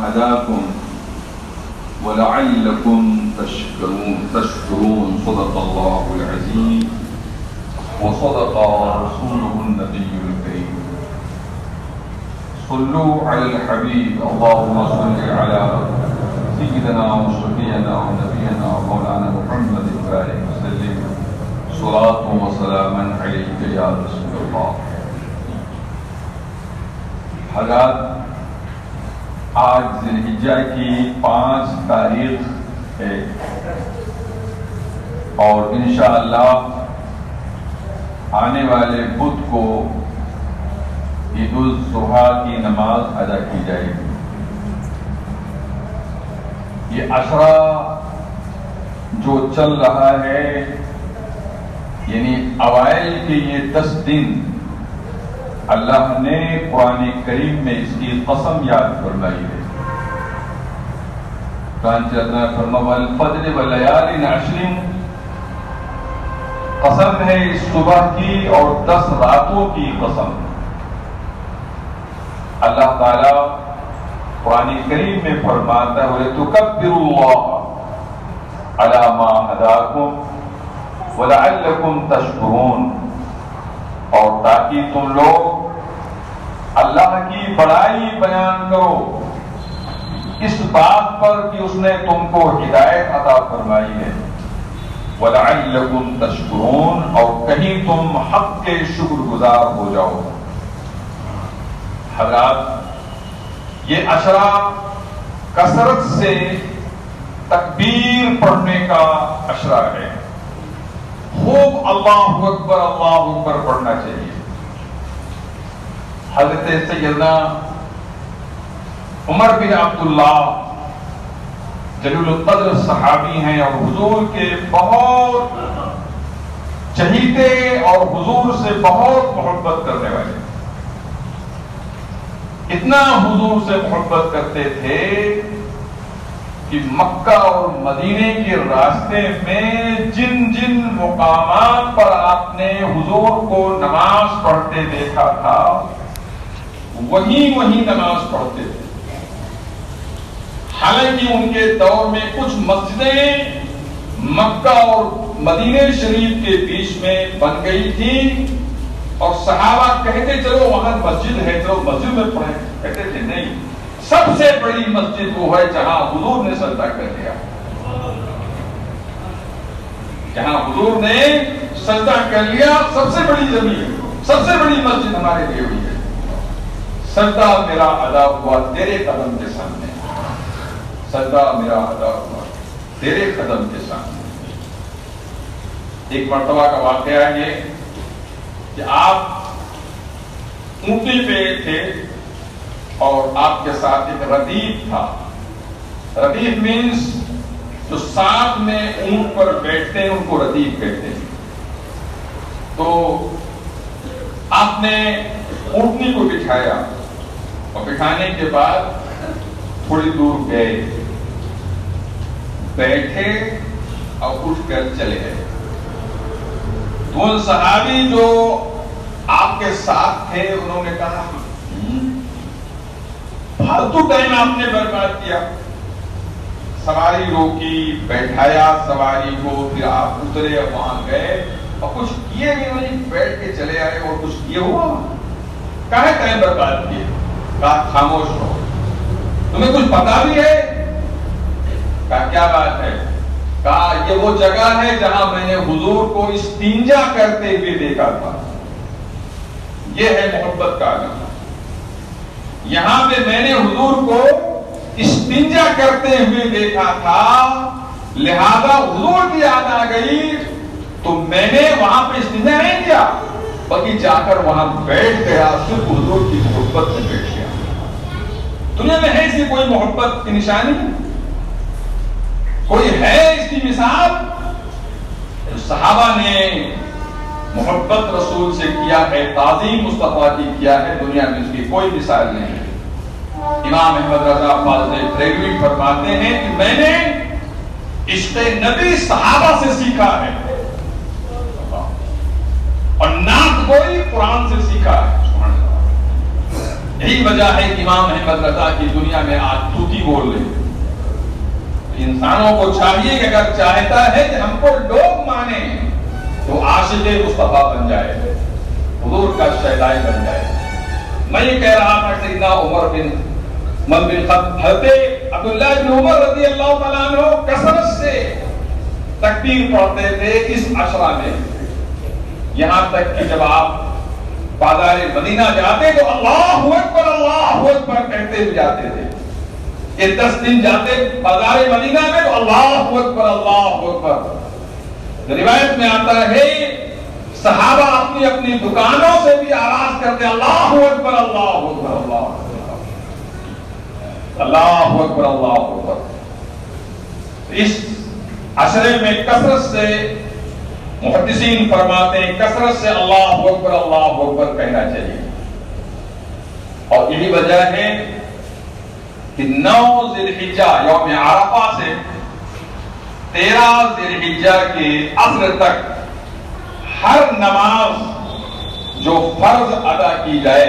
هداكم ولعلكم تشكرون صدق الله العظيم وصدق رسوله النبي الكريم. صلوا على الحبيب اللهم صل على سيدنا وشفيعنا ونبينا مولانا محمد وآله وسلم صلاة وسلاما عليك يا رسول الله. حضرات، آج ذی الحجہ کی 5 تاریخ ہے اور انشاءاللہ آنے والے بدھ کو عید الاضحیٰ کی نماز ادا کی جائے گی. یہ عشرہ جو چل رہا ہے، یعنی اوائل کے یہ 10 دن اللہ نے قرآن کریم میں اس کی قسم یاد فرمائی ہے. وَالْفَجْرِ وَلَيَالٍ عَشْرٍ، قسم ہے اس صبح کی اور 10 راتوں کی قسم. اللہ تعالیٰ قرآن کریم میں فرماتا ہے وَلِتُكَبِّرُوا اللَّهَ عَلَى مَا هَدَاكُمْ وَلَعَلَّكُمْ تَشْكُرُونَ، اور تاکہ تم لوگ اللہ کی بڑائی بیان کرو اس بات پر کہ اس نے تم کو ہدایت عطا فرمائی ہے. وَلَعَلَّكُمْ تَشْكُرُونَ، اور کہیں تم حق کے شکر گزار ہو جاؤ. حضرات، یہ عشرہ کثرت سے تکبیر پڑھنے کا عشرہ ہے. خوب اللہ اکبر پڑھنا چاہیے. حضرت سیدنا عمر بن عبداللہ جلیل القدر صحابی ہیں اور حضور کے بہت چہیتے اور حضور سے بہت محبت کرنے والے. اتنا حضور سے محبت کرتے تھے کہ مکہ اور مدینے کے راستے میں جن جن مقامات پر آپ نے حضور کو نماز پڑھتے دیکھا تھا وہیں نماز پڑھتے تھے. حالانکہ ان کے دور میں کچھ مسجدیں مکہ اور مدینے شریف کے بیچ میں بن گئی تھی اور صحابہ کہتے چلو وہاں مسجد ہے، چلو مسجد میں پڑھیں. کہتے تھے نہیں، سب سے بڑی مسجد وہ ہے جہاں حضور نے سجدہ کر لیا. جہاں حضور نے سجدہ کر لیا سب سے بڑی زمین، سب سے بڑی مسجد ہمارے لیے ہوئی ہے. سجدہ میرا ادا ہوا تیرے قدم کے سامنے، سجدہ میرا ادا ہوا تیرے قدم کے سامنے. ایک مرتبہ کا واقعہ ہے کہ آپ اونٹی پہ تھے اور آپ کے ساتھ ایک ردیف تھا. ردیف مینس جو ساتھ میں اونٹ پر بیٹھتے ہیں ان کو ردیف کہتے ہیں. تو آپ نے اونٹنی کو بٹھایا اور بٹھانے کے بعد تھوڑی دور گئے، بیٹھے اور اٹھ کر چلے گئے. تو ان صحابی جو آپ کے ساتھ تھے انہوں نے کہا فالتو ٹائم آپ نے برباد کیا. سواری روکی، بیٹھایا سواری کو، پھر آپ اترے اور وہاں گئے اور کچھ کیے بھی نہیں، بیٹھ کے چلے آئے اور کچھ کیے ہوا. کہاں ٹائم برباد کیے؟ کہا خاموش رہو، تمہیں کچھ پتا بھی ہے؟ کہا کیا بات ہے؟ کہا یہ وہ جگہ ہے جہاں میں نے حضور کو استنجا کرتے ہوئے دیکھا تھا. یہ ہے محبت کا عالم. یہاں پہ میں نے حضور کو استنجا کرتے ہوئے دیکھا تھا، لہذا حضور کی یاد آ گئی تو میں نے وہاں پہ استنجا نہیں کیا بلکہ جا کر وہاں بیٹھ گیا، صرف حضور کی محبت میں بیٹھ گیا. دنیا میں ہے ایسی کوئی محبت کی نشانی؟ کوئی ہے اس کی مثال؟ صحابہ نے محبت رسول سے کیا ہے، تعظیم مصطفیٰ کی کیا ہے، دنیا میں اس کی کوئی مثال نہیں ہے. امام احمد رضا فاضل بریلوی فرماتے ہیں کہ میں نے عشق نبی صحابہ سے سیکھا ہے اور نعت گوئی قرآن سے سیکھا ہے. یہی وجہ ہے کہ امام احمد رضا کی دنیا میں آج جھوٹی بول رہے ہیں. انسانوں کو چاہیے کہ اگر چاہتا ہے کہ ہم کو لوگ مانیں تو عاشق مصطفیٰ بن جائے, حضور کا شہدائے بن جائے. میں یہ کہہ رہا تھا سیدنا عمر بن حضرت عبداللہ بن عمر رضی اللہ تعالیٰ عنہ کثرت سے تکبیر پڑھتے تھے اس عشرہ میں, یہاں تک کہ جب آپ بازار مدینہ جاتے تو اللہ اکبر کہتے ہوئے جاتے تھے. یہ 10 دن جاتے بازار مدینہ میں تو اللہ اکبر. روایت میں آتا ہے صحابہ اپنی اپنی دکانوں سے بھی آواز کرتے اللہ اکبر اللہ اکبر اللہ اکبر اللہ اکبر اللہ اکبر. اس عشرے میں کثرت سے محدثین فرماتے ہیں کثرت سے اللہ اکبر کہنا چاہیے. اور یہی وجہ ہے کہ 9 ذی الحجہ یوم عرفہ سے 13 ذی الحجہ کے عصر تک ہر نماز جو فرض ادا کی جائے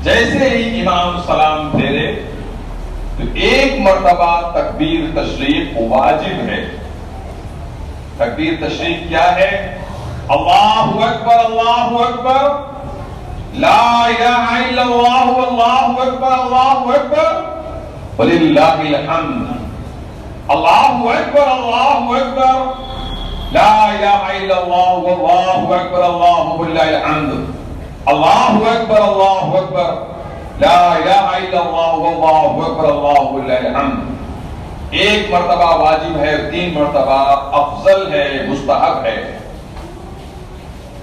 جیسے ہی امام سلام پھیرے تو ایک مرتبہ تکبیر تشریف واجب ہے. تکبیر تشریف کیا ہے؟ اللہ اکبر لا الہ الا اللہ اللہ اکبر وللہ الحمد. اللہ اکبر لا الہ الا اللہ اللہ اکبر اللہ للہ الحمد. اللہ اکبر لا الہ الا اللہ اللہ اکبر اللہ للہ الحمد. ایک مرتبہ واجب ہے, 3 مرتبہ افضل ہے, مستحب ہے.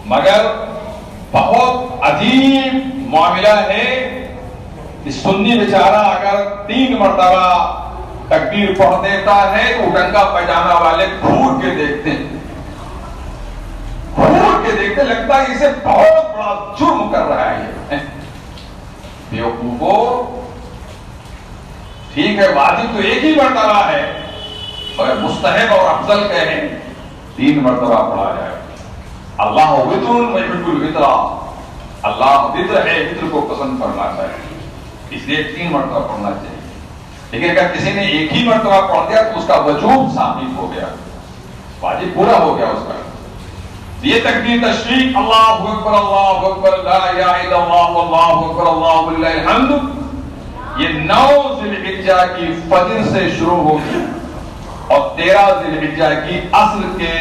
مگر بہت عجیب معاملہ ہے کہ سنی بیچارہ اگر 3 مرتبہ تکبیر پڑھ دیتا ہے تو ڈنگا پائجامہ والے گھور کے دیکھتے ہیں, لگتا ہے اسے بہت بڑا جرم کر رہا ہے. بیوقوفو, ٹھیک ہے واجب تو ایک ہی مرتبہ ہے مگر مستحب اور افضل کہیں 3 مرتبہ پڑھا جائے. اللہ وطر ویحب الوطر, اللہ وطر ہے, وطر کو پسند کرنا چاہیے, اس لیے 3 مرتبہ پڑھنا چاہیے. لیکن اگر کسی نے ایک ہی مرتبہ پڑھ دیا تو اس کا وجوب ثابت ہو گیا, واجب پورا ہو گیا اس کا. یہ تکبیر تشریف اللہ اکبر لا الہ الا اللہ اللہ اکبر اللہ للہ الحمد یہ 9 ذی الحجہ کی فجر سے شروع ہوگی اور 13 ذی الحجہ کی عصر کے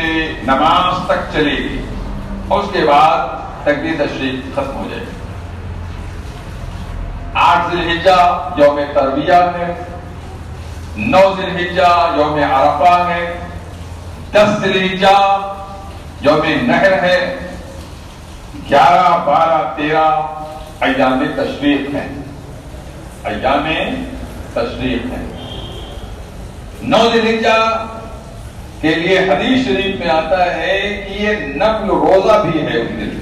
نماز تک چلے گی, اور اس کے بعد تکبیر تشریف ختم ہو جائے گی. 8 ذی الحجہ یوم ترویہ ہے, 9 ذی الحجہ یوم عرفہ ہے, 10 ذی الحجہ یوم نحر ہے, 11 12 13 ایام تشریق ہیں, ایام تشریق ہیں. 9 ذی الحجہ کے لیے حدیث شریف میں آتا ہے کہ یہ نفل روزہ بھی ہے اس دن,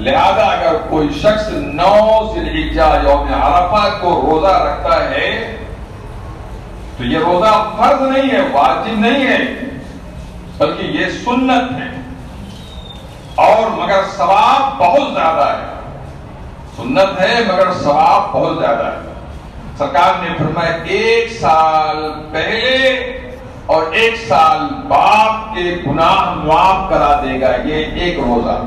لہذا اگر کوئی شخص 9 ذی الحجہ یوم عرفہ کو روزہ رکھتا ہے تو یہ روزہ فرض نہیں ہے, واجب نہیں ہے, بلکہ یہ سنت ہے, اور مگر ثواب بہت زیادہ ہے. سنت ہے مگر ثواب بہت زیادہ ہے. سرکار نے فرمایا 1 سال پہلے اور 1 سال بعد کے گناہ معاف کرا دے گا یہ ایک روزہ.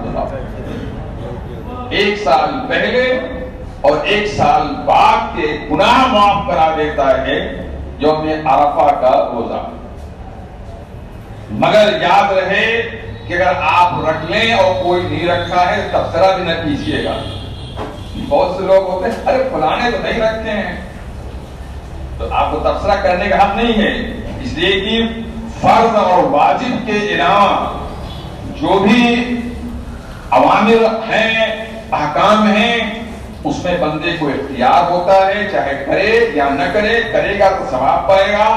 1 سال پہلے اور 1 سال بعد کے گناہ معاف کرا دیتا ہے یوم عرفہ کا روزہ. مگر یاد رہے کہ اگر آپ رکھ لیں اور کوئی نہیں رکھا ہے تبصرہ بھی نہ کیجیے گا. بہت سے لوگ ہوتے ہیں ارے فلانے تو نہیں رکھتے ہیں, تو آپ کو تبصرہ کرنے کا حق نہیں ہے, اس لیے کہ فرض اور واجب کے علاوہ جو بھی اوامر ہیں احکام ہیں اس میں بندے کو اختیار ہوتا ہے, چاہے کرے یا نہ کرے. کرے گا تو ثواب پائے گا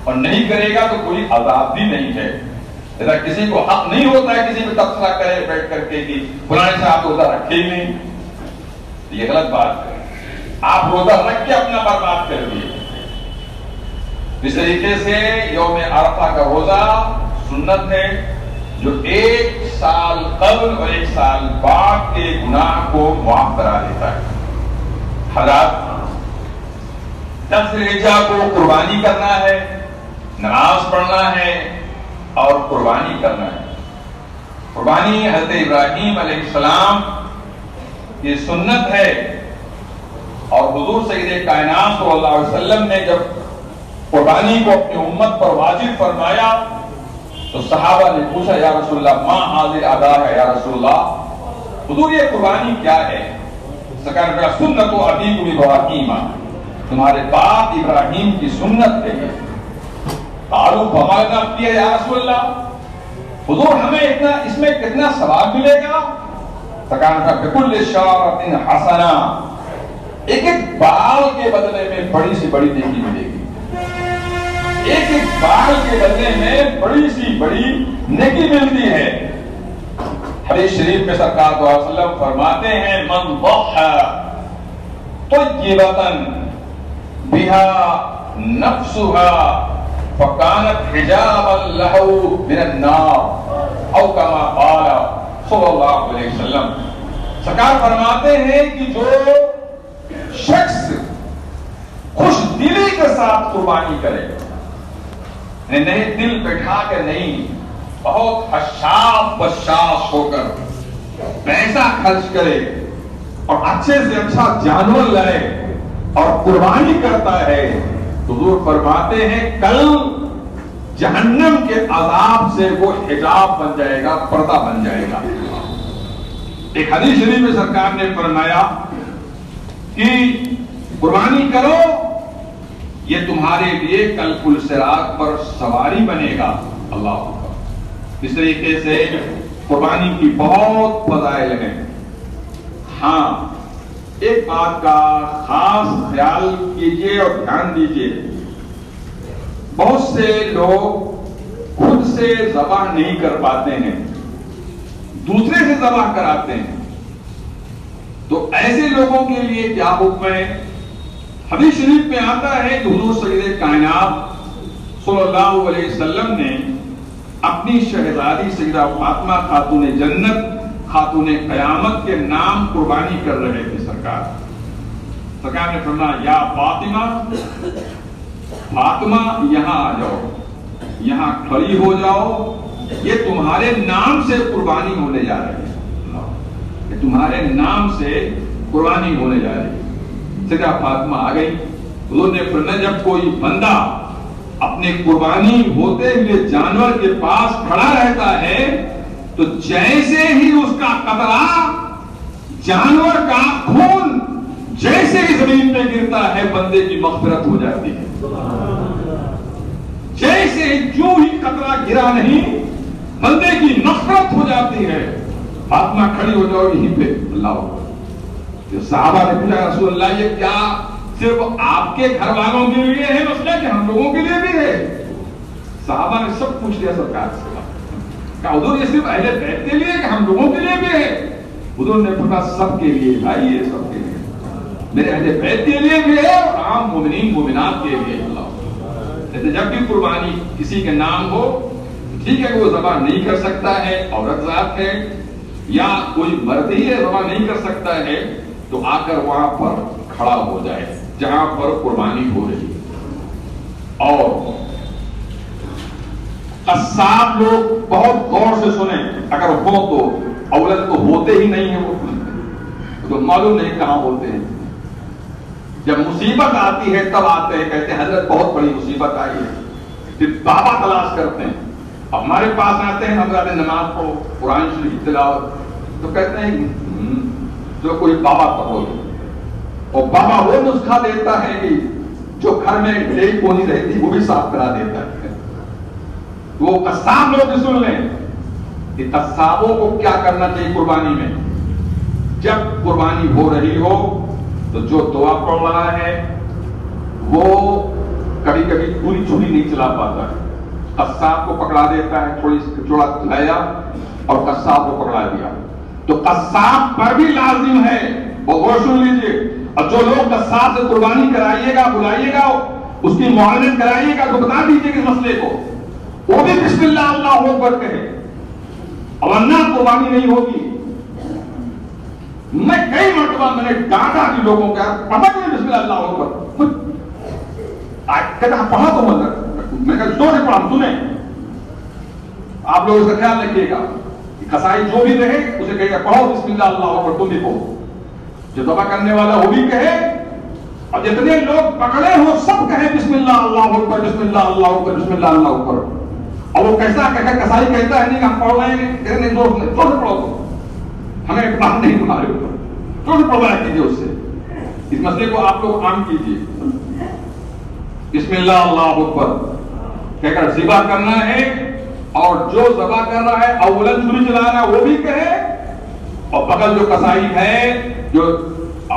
اور نہیں کرے گا تو کوئی عذاب بھی نہیں ہے. اگر کسی کو حق نہیں ہوتا ہے کسی پہ تبصرہ کرے بیٹھ کر کے کہ فلانے سے آپ روزہ رکھے ہی نہیں, یہ غلط بات ہے. آپ روزہ رکھ کے اپنا برباد کر دیے. اس طریقے سے یوم عرفہ کا روزہ سنت ہے جو 1 سال قبل اور 1 سال بعد کے گناہ کو معاف کرا دیتا ہے. حضرات 10 ذوالحجہ کو قربانی کرنا ہے، نماز پڑھنا ہے اور قربانی کرنا ہے۔ قربانی حضرت ابراہیم علیہ السلام کی سنت ہے، اور حضور سید کائنات صلی اللہ علیہ وسلم نے جب قربانی کو اپنی امت پر واجب فرمایا تو صحابہ نے پوچھا یا رسول اللہ ما حاضر ادا ہے یا رسول اللہ، حضور یہ قربانی کیا ہے؟ سرکار نے کہا سنت و ابیکم ابراہیم، تمہارے باپ ابراہیم کی سنت ہے یہ۔ قالوا فما لنا فیہ یا رسول اللہ، حضور ہمیں اس میں کتنا ثواب ملے گا؟ سرکار نے کہا بکل شعرۃ حسنہ، ایک ایک بال کے بدلے میں بڑی سی بڑی نیکی ملے گی، ایک ایک بال کے بدلے میں بڑی سی بڑی نیکی ملتی ہے۔ حدیث شریف میں سرکار صلی اللہ علیہ وسلم فرماتے ہیں من ضحى طیبۃ بها نفسها فكانت حجابا له من النار او كما قال صلی اللہ علیہ وسلم۔ سرکار فرماتے ہیں کہ جو شخص خوش دلی کے ساتھ قربانی کرے، نہیں دل بٹھا کے نہیں، بہت حشاش بشاش ہو کر پیسہ خرچ کرے اور اچھے سے اچھا جانور لائے اور قربانی کرتا ہے، حضور فرماتے ہیں کل جہنم کے عذاب سے وہ حجاب بن جائے گا، پردہ بن جائے گا۔ ایک حدیث شریف میں سرکار نے فرمایا کہ قربانی کرو، یہ تمہارے لیے کل پل صراط پر سواری بنے گا۔ اللہ اکبر۔ اس طریقے سے قربانی کی بہت فضائل ہیں۔ ہاں ایک بات کا خاص خیال کیجئے اور دھیان دیجئے، بہت سے لوگ خود سے ذبح نہیں کر پاتے ہیں، دوسرے سے ذبح کراتے ہیں، تو ایسے لوگوں کے لیے کیا حکم ہے؟ حدیث شریف میں آتا ہے کہ حضور سید کائنات صلی اللہ علیہ وسلم نے اپنی شہزادی سیدہ فاطمہ خاتون جنت خاتون قیامت کے نام قربانی کر رہے تھے۔ سرکار نے فرمایا یا فاطمہ، فاطمہ یہاں آ جاؤ، یہاں کھڑی ہو جاؤ، یہ تمہارے نام سے قربانی ہونے جا رہی ہے، یہ تمہارے نام سے قربانی ہونے جا رہی ہے۔ سیدہ فاطمہ آ گئی۔ حضور نے فرمایا جب کوئی بندہ اپنے قربانی ہوتے ہوئے جانور کے پاس کھڑا رہتا ہے تو جیسے ہی اس کا قطرہ جانور کا خون جیسے ہی زمین پہ گرتا ہے بندے کی مغفرت ہو جاتی ہے۔ جیسے ہی جو ہی قطرہ گرا نہیں بندے کی مغفرت ہو جاتی ہے۔ فاطمہ کھڑی ہو جاؤ یہیں پہ۔ اللہ جو صحابہ نے پوچھا رسول اللہ یہ کیا صرف آپ کے گھر والوں کے لیے ہے مسئلہ کہ ہم لوگوں کے لیے بھی ہے؟ صحابہ نے سب پوچھ لیا سرکار سے، کہا حضور یہ صرف اہل بیت کے لیے کہ ہم لوگوں کے لیے بھی ہے؟ حضور نے فرمایا سب کے لیے بھائی، یہ سب کے لیے، میرے اہل بیت کے لیے بھی ہے اور عام مومنین مومنات کے لیے۔ اللہ جب بھی قربانی کسی کے نام ہو، ٹھیک ہے کہ وہ ذبح نہیں کر سکتا ہے، عورت ذات ہے یا کوئی مرد ہی ہے ذبح نہیں کر سکتا ہے، تو آ کر وہاں پر کھڑا ہو جائے جہاں پر قربانی ہو رہی ہے۔ اور قصاب لوگ بہت غور سے سنیں، اگر ہو تو اولت تو ہوتے ہی نہیں ہیں، وہ تو معلوم نہیں کہاں ہوتے ہیں۔ جب مصیبت آتی ہے تب آتے ہیں، کہتے ہیں حضرت بہت بڑی مصیبت آئی ہے، پھر بابا تلاش کرتے ہیں، ہمارے پاس آتے ہیں، حضرت نماز کو قرآن شریف تلاوت، تو کہتے ہیں جو کوئی بابا پڑھو، اور بابا وہ نسخہ دیتا ہے کہ جو گھر میں ڈیڑھ پونی رہتی وہ بھی صاف کرا دیتا ہے۔ وہ قصاب لوگ بھی سن لیں کہ قصابوں کو کیا کرنا چاہیے قربانی میں۔ جب قربانی ہو رہی ہو تو جو دعا پڑھ رہا ہے وہ کبھی کبھی پوری چھری نہیں چلا پاتا ہے، قصاب کو پکڑا دیتا ہے، تھوڑی چوڑا چلایا اور قصاب کو پکڑا دیا، تو قصاب پر بھی لازم ہے، وہ غور سن لیجیے۔ اور جو لوگ قصاب سے قربانی کرائیے گا، بلائیے گا، اس کی معاونت کرائیے گا، تو بتا دیجیے کہ مسئلے کو وہ بھی بسم اللہ اللہ اکبر کہے، ورنہ قربانی نہیں ہوگی۔ میں کئی مرتبہ میں نے ڈانٹا کہ لوگوں کا پتہ نہیں بسم اللہ اللہ اکبر، کہتا پڑھا تو میں کہا زور سے پڑھا سنیں. آپ لوگ اس کا خیال رکھیے گا. قصائی جو بھی رہے اسے کہے گا پڑھو بسم اللہ اللہ اکبر, تم بھی پڑھو. جو ذبح کرنے والا وہ بھی کہے, اور جتنے لوگ پکڑے ہوں سب کہیں بسم اللہ اللہ اکبر, بسم اللہ اللہ اکبر, بسم اللہ اللہ اکبر. اور وہ کیسا قصائی کہتا ہے نہیں کہ ہم پڑھ رہے ہیں, کہتے ہیں زور سے پڑھو, تو ہمیں اقبال نہیں تمہارے اوپر, زور سے پڑھوایا کیجیے اس سے. اس مسئلے کو آپ لوگ عام کیجیے. بسم اللہ اللہ اکبر کہہ کر ذبح کرنا ہے, اور جو ذبح کر رہا ہے اولاً چھری چلانا وہ بھی کہے, اور بغل جو قصائی ہے جو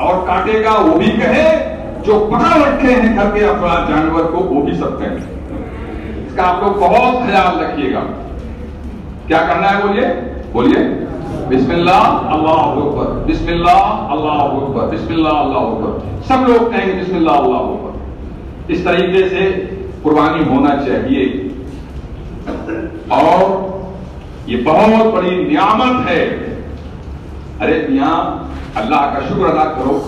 اور کاٹے گا وہ بھی کہے, جو پکڑ رکھے ہیں گھر کے افراد جانور کو وہ بھی سب کہیں. اس کا آپ لوگ بہت خیال رکھیے گا. کیا کرنا ہے بولیے, بولیے بسم اللہ اللہ اکبر, بسم اللہ اللہ اکبر, بسم اللہ اللہ اکبر. سب لوگ کہیں گے بسم اللہ اللہ اکبر. اس طریقے سے قربانی ہونا چاہیے. اور یہ بہت بڑی نعمت ہے. ارے یہاں اللہ کا شکر ادا کرو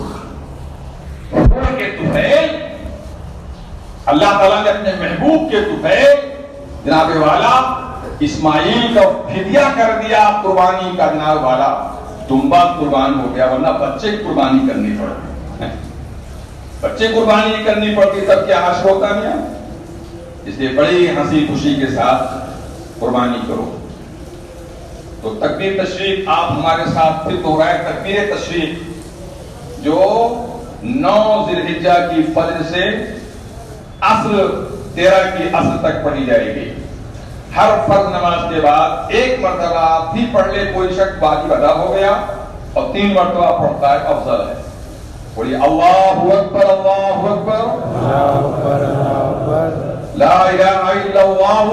کہ طفیل اللہ تعالیٰ نے اپنے محبوب کے طفیل جناب والا اسماعیل کا فدیہ کر دیا قربانی کا. جناب والا دمبا قربان ہو گیا, ورنہ بچے کی قربانی کرنی پڑتی, بچے قربانی نہیں کرنی پڑتی تب کیا حشر ہوتا نہیں. اس لیے بڑی ہنسی خوشی کے ساتھ قربانی کرو. تو تکبیر تشریف آپ ہمارے ساتھ پھر دوہرائیں. تکبیر تشریف جو 9 ذی الحجہ کی فجر سے عصر 13 کی عصر تک پڑھی جائے گی. ہر فرض نماز کے بعد ایک مرتبہ آپ بھی پڑھ لے, کوئی شک واجب ادا ہو گیا, اور 3 مرتبہ پڑھتا ہے افضل ہے. بولیے اللہ اکبر اللہ اکبر لا الہ الا اللہ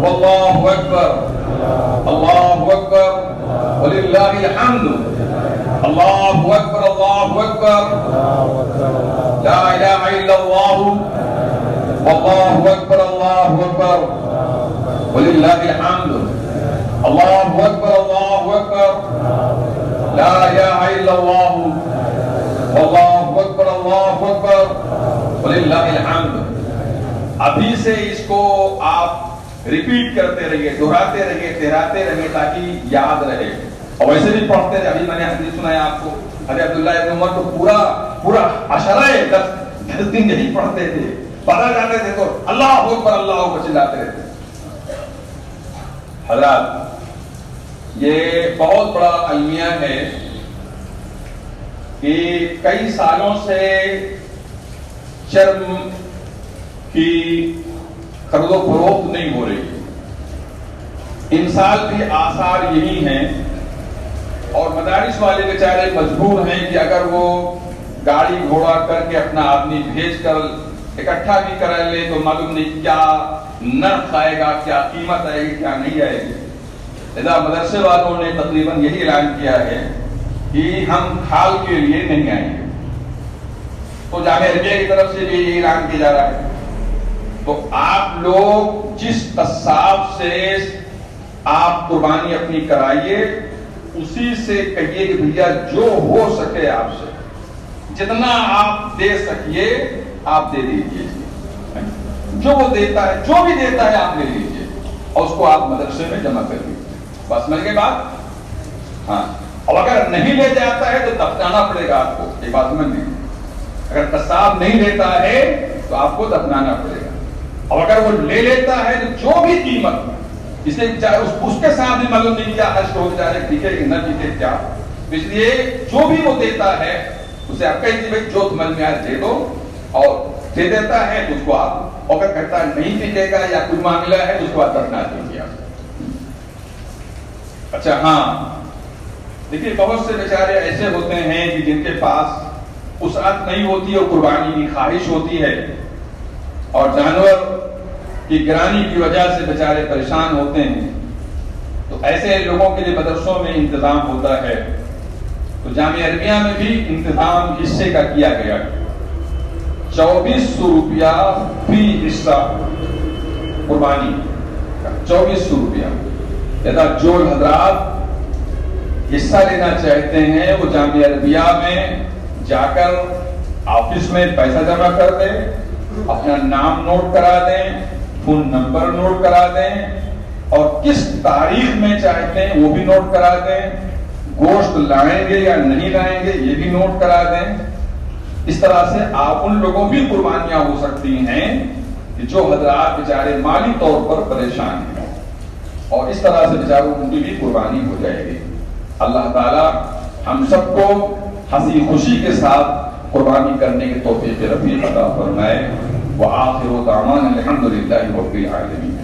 واللہ اکبر اللہ اکبر وللہ الحمد. اللہ اکبر اللہ اکبر لا الہ الا اللہ واللہ اکبر اللہ اکبر وللہ الحمد. اللہ اکبر اللہ اکبر لا الہ الا اللہ واللہ اکبر اللہ اکبر وللہ الحمد. ابھی سے اس کو آپ ریپیٹ کرتے رہیے, دہراتے رہیے, تہراتے رہیے تاکہ یاد رہے. اور ویسے بھی پڑھتے رہے. ابھی میں نے حدیث سنایا آپ کو, حضرت عبداللہ ابن عمر تو پورا عشرہ 10 دن یہی پڑھتے تھے. بازار جاتے تھے تو اللہ اکبر چلاتے رہتے. حضرات یہ بہت بڑا المیہ ہے کہ کئی سالوں سے چرم کی خرید و فروخت نہیں ہو رہی. ان سال بھی آثار یہی ہیں, اور مدارس والے بیچارے مجبور ہیں کہ اگر وہ گاڑی گھوڑا کر کے اپنا آدمی بھیج کر اکٹھا بھی کرا لے تو معلوم نہیں کیا نرخ آئے گا, کیا قیمت آئے گی, کیا نہیں آئے گی. لہذا مدرسے والوں نے تقریباً یہی اعلان کیا ہے کہ ہم کھال کے لیے نہیں آئیں گے. تو جامعہ عربیہ کی طرف سے بھی یہ اعلان کیا جا رہا ہے. تو آپ لوگ جس قصاب سے آپ قربانی اپنی کرائیے اسی سے کہیے کہ بھیا جو ہو سکے آپ سے جتنا آپ دے سکیے آپ دے دیجیے. جو وہ دیتا ہے, جو بھی دیتا ہے آپ لے لیجیے, اور اس کو آپ مدرسے میں جمع کر دیجیے. بس مل گئی بات. ہاں, اور اگر نہیں لے جاتا ہے تو دفنانا پڑے گا آپ کو. یہ بات سمجھ لیجیے. اگر قصاب نہیں لیتا ہے تو آپ کو دفنانا پڑے گا, اور اگر وہ لے لیتا ہے تو جو بھی قیمت اس نے اس کے ساتھ بھی معلوم نہیں کیا حشر ہو جائے ٹھیک ہے کہ نہ ٹھیک ہے کیا. اس لیے جو بھی وہ دیتا ہے اسے آپ کہیے بھائی جو تمہیں میں دے دو, اور دے دیتا ہے تو اس کو آپ, اگر کہتا ہے نہیں ٹھیکے گا یا کوئی معاملہ ہے تو اس کو آپ دفنا دیجیے. اچھا ہاں دیکھیے, بہت سے بیچارے ایسے ہوتے ہیں کہ جن کے پاس وسعت نہیں ہوتی اور قربانی کی خواہش ہوتی ہے, اور جانور کی گرانی کی وجہ سے بیچارے پریشان ہوتے ہیں. تو ایسے لوگوں کے لیے مدرسوں میں انتظام ہوتا ہے. تو جامعہ عربیہ میں بھی انتظام حصے کا کیا گیا. 2400 روپیہ فی حصہ قربانی کا, 2400 روپیہ. لہذا جو حضرات حصہ لینا چاہتے ہیں وہ جامعہ عربیہ میں جا کر آفس میں پیسہ جمع کر دیں، اپنا نام نوٹ کرا دیں، فون نمبر نوٹ کرا دیں، اور کس تاریخ میں چاہتے ہیں وہ بھی نوٹ کرا دیں، گوشت لائیں گے یا نہیں لائیں گے یہ بھی نوٹ کرا دیں۔ اس طرح سے آپ ان لوگوں بھی قربانیاں ہو سکتی ہیں کہ جو حضرات بیچارے مالی طور پر پریشان ہیں، اور اس طرح سے بیچاروں کی بھی قربانی ہو جائے گی۔ اللہ تعالی ہم سب کو ہنسی خوشی کے ساتھ قربانی کرنے کے توفیق رفیق عطا فرمائے۔ وآخر دعوانا الحمدللہ رب العالمین۔